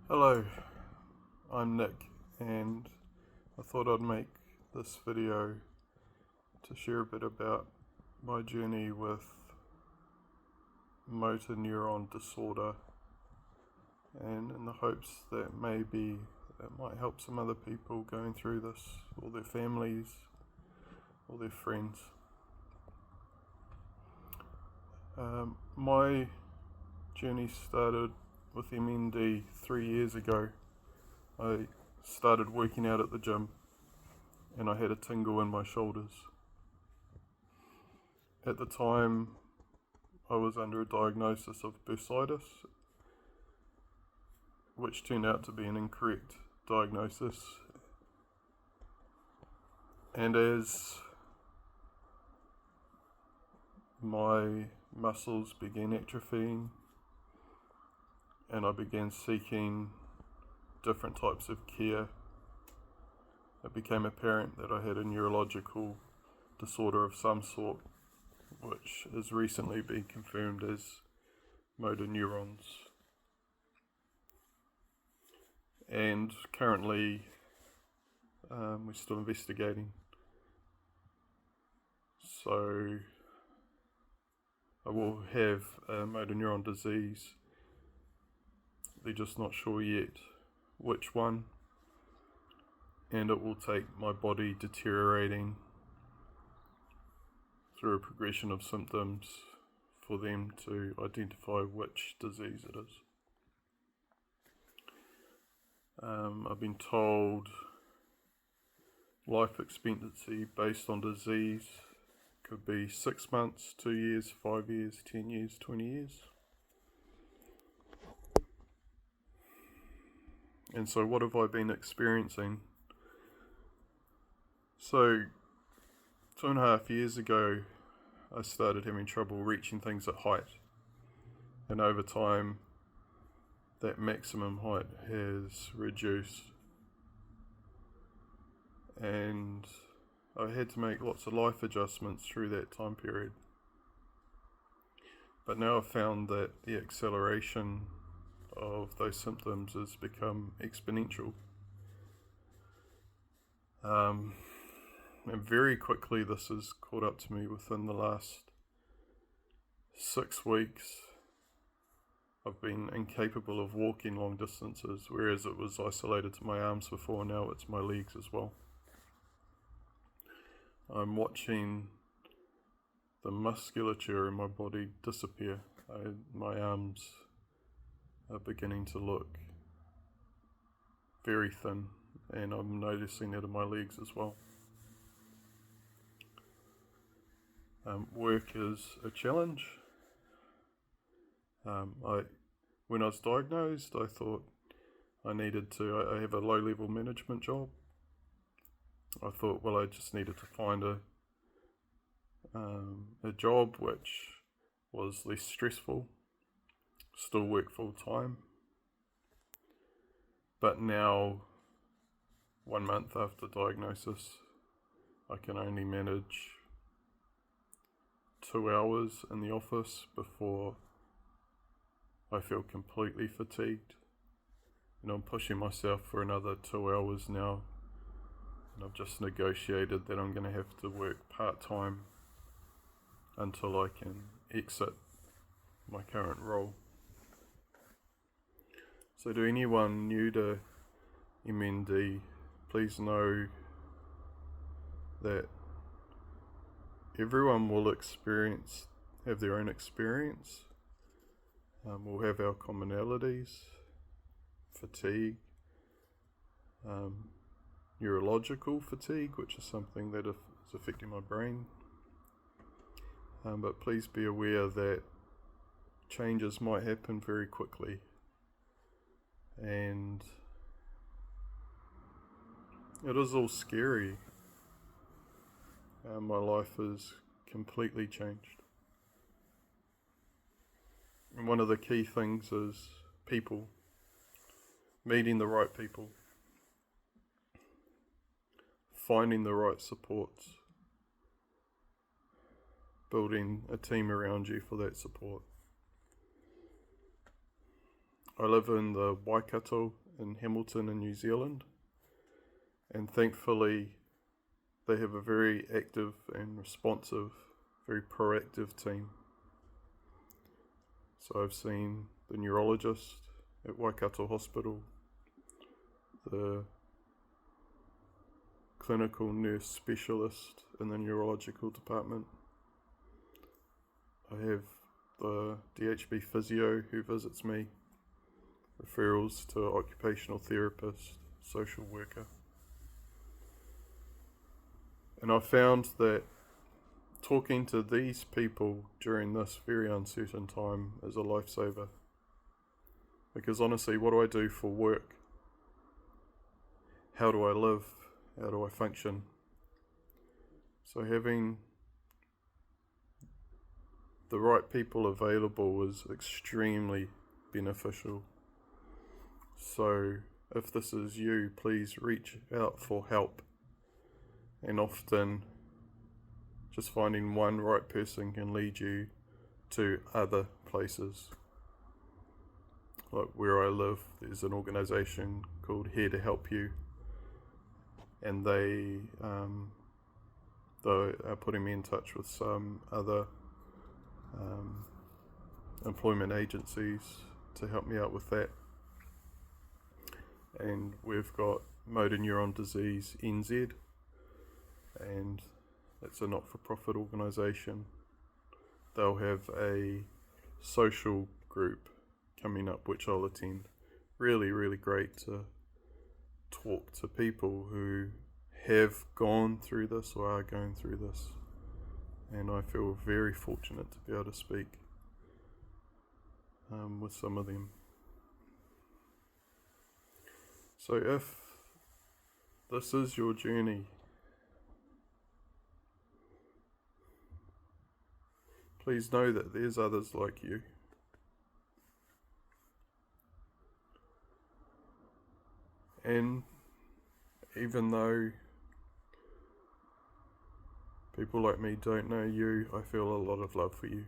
Hello, I'm Nick, and I thought I'd make this video to share a bit about my journey with motor neuron disorder, and in the hopes that maybe it might help some other people going through this, or their families, or their friends. My journey started with MND 3 years ago. I started working out at the gym and I had a tingle in my shoulders. At the time, I was under a diagnosis of bursitis, which turned out to be an incorrect diagnosis. And as my muscles began atrophying and I began seeking different types of care, it became apparent that I had a neurological disorder of some sort, which has recently been confirmed as motor neurons. And currently, we're still investigating. So I will have motor neuron disease. They're just not sure yet which one, and it will take my body deteriorating through a progression of symptoms for them to identify which disease it is. I've been told life expectancy based on disease could be 6 months, 2 years, 5 years, 10 years, 20 years. And so what have I been experiencing? So 2.5 years ago, I started having trouble reaching things at height. And over time, that maximum height has reduced. And I had to make lots of life adjustments through that time period. But now I've found that the acceleration of those symptoms has become exponential. And very quickly this has caught up to me. Within the last 6 weeks, I've been incapable of walking long distances, whereas it was isolated to my arms before. Now it's my legs as well. I'm watching the musculature in my body disappear. My arms are beginning to look very thin, and I'm noticing that in my legs as well. Work is a challenge. When I was diagnosed, I thought I have a low-level management job. I thought, well, I just needed to find a job which was less stressful, still work full-time. But now, 1 month after diagnosis, I can only manage 2 hours in the office before I feel completely fatigued, and I'm pushing myself for another 2 hours now, and I've just negotiated that I'm going to have to work part-time until I can exit my current role. So to anyone new to MND, please know that everyone will have their own experience. We'll have our commonalities, fatigue, neurological fatigue, which is something that is affecting my brain. But please be aware that changes might happen very quickly, and it is all scary. My life is completely changed. And one of the key things is people, meeting the right people, finding the right supports, building a team around you for that support. I live in the Waikato in Hamilton in New Zealand, and thankfully they have a very active and responsive, very proactive team. So I've seen the neurologist at Waikato Hospital, the clinical nurse specialist in the neurological department. I have the DHB physio who visits me, referrals to occupational therapist, social worker. And I found that talking to these people during this very uncertain time is a lifesaver. Because honestly, what do I do for work? How do I live? How do I function? So having the right people available is extremely beneficial. So if this is you, please reach out for help. And often just finding one right person can lead you to other places. Like where I live, there's an organisation called Here to Help You, and they are putting me in touch with some other employment agencies to help me out with that. And we've got Motor Neuron Disease NZ, and it's a not-for-profit organisation. They'll have a social group coming up which I'll attend. Really, really great to talk to people who have gone through this or are going through this. And I feel very fortunate to be able to speak with some of them. So if this is your journey, please know that there's others like you. And even though people like me don't know you, I feel a lot of love for you.